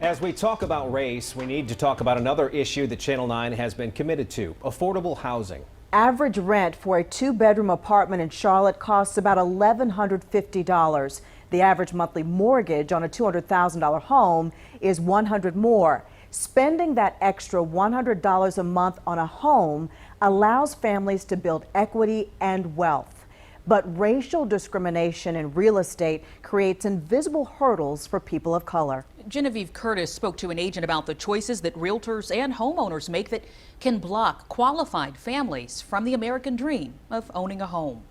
As we talk about race, we need to talk about another issue that Channel 9 has been committed to: affordable housing. Average rent for a two-bedroom apartment in Charlotte costs about $1,150. The average monthly mortgage on a $200,000 home is $100 more. Spending that extra $100 a month on a home allows families to build equity and wealth. But racial discrimination in real estate creates invisible hurdles for people of color. Genevieve Curtis spoke to an agent about the choices that realtors and homeowners make that can block qualified families from the American dream of owning a home.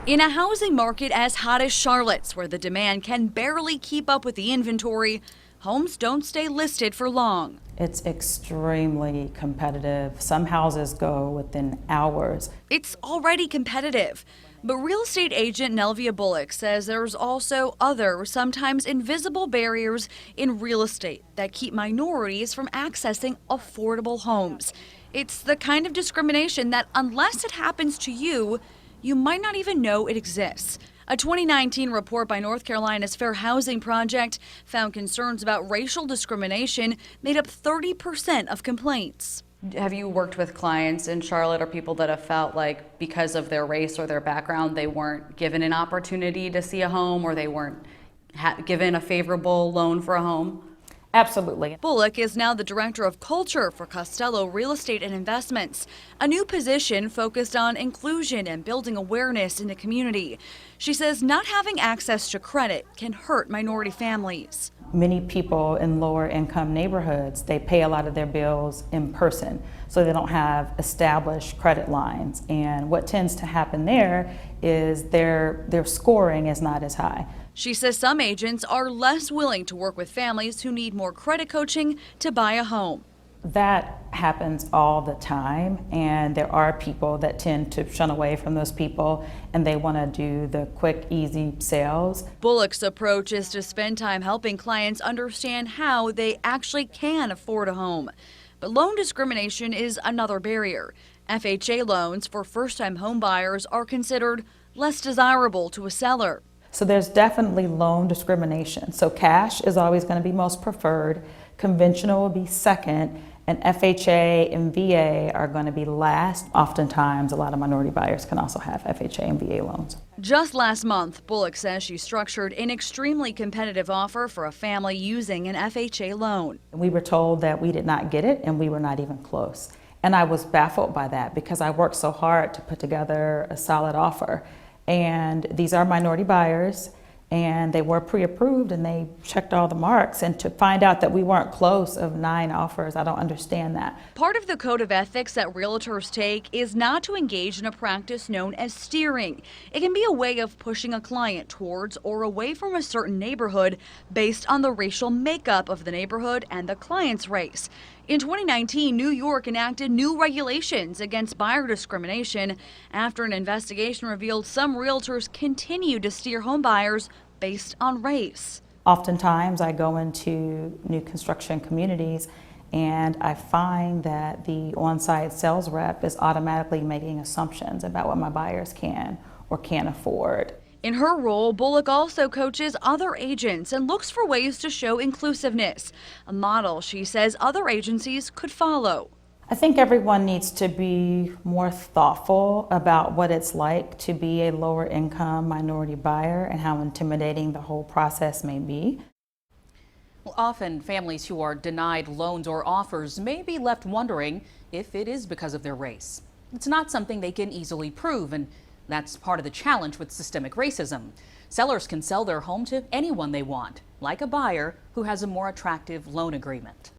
In a housing market as hot as Charlotte's, where the demand can barely keep up with the inventory, homes don't stay listed for long. It's extremely competitive. Some houses go within hours. It's already competitive. But real estate agent Nelvia Bullock says there's also other, sometimes invisible barriers in real estate that keep minorities from accessing affordable homes. It's the kind of discrimination that, unless it happens to you, you might not even know it exists. A 2019 report by North Carolina's Fair Housing Project found concerns about racial discrimination made up 30% of complaints. Have you worked with clients in Charlotte or people that have felt like because of their race or their background, they weren't given an opportunity to see a home, or they weren't given a favorable loan for a home? Absolutely. Bullock is now the director of culture for COSTELLO Real Estate and Investments, a new position focused on inclusion and building awareness in the community. She says not having access to credit can hurt minority families. Many people in lower income neighborhoods, they pay a lot of their bills in person, so they don't have established credit lines. And what tends to happen there is their scoring is not as high. She says some agents are less willing to work with families who need more credit coaching to buy a home. That happens all the time, and there are people that tend to shun away from those people, and they want to do the quick, easy sales. Bullock's approach is to spend time helping clients understand how they actually can afford a home. But loan discrimination is another barrier. FHA loans for first-time home buyers are considered less desirable to a seller. So there's definitely loan discrimination. So cash is always going to be most preferred, conventional will be second, and FHA and VA are going to be last. Oftentimes, a lot of minority buyers can also have FHA and VA loans. Just last month, Bullock says she structured an extremely competitive offer for a family using an FHA loan. We were told that we did not get it, and we were not even close. And I was baffled by that because I worked so hard to put together a solid offer. And these are minority buyers, and they were pre-approved, and they checked all the marks. And to find out that we weren't close of 9 offers, I don't understand that. Part of the code of ethics that realtors take is not to engage in a practice known as steering. It can be a way of pushing a client towards or away from a certain neighborhood based on the racial makeup of the neighborhood and the client's race. In 2019, New York enacted new regulations against buyer discrimination after an investigation revealed some realtors continue to steer home buyers based on race. Oftentimes, I go into new construction communities and I find that the on-site sales rep is automatically making assumptions about what my buyers can or can't afford. In her role, Bullock also coaches other agents and looks for ways to show inclusiveness, a model she says other agencies could follow. I think everyone needs to be more thoughtful about what it's like to be a lower income minority buyer and how intimidating the whole process may be. Well, often families who are denied loans or offers may be left wondering if it is because of their race. It's not something they can easily prove, and that's part of the challenge with systemic racism. Sellers can sell their home to anyone they want, like a buyer who has a more attractive loan agreement.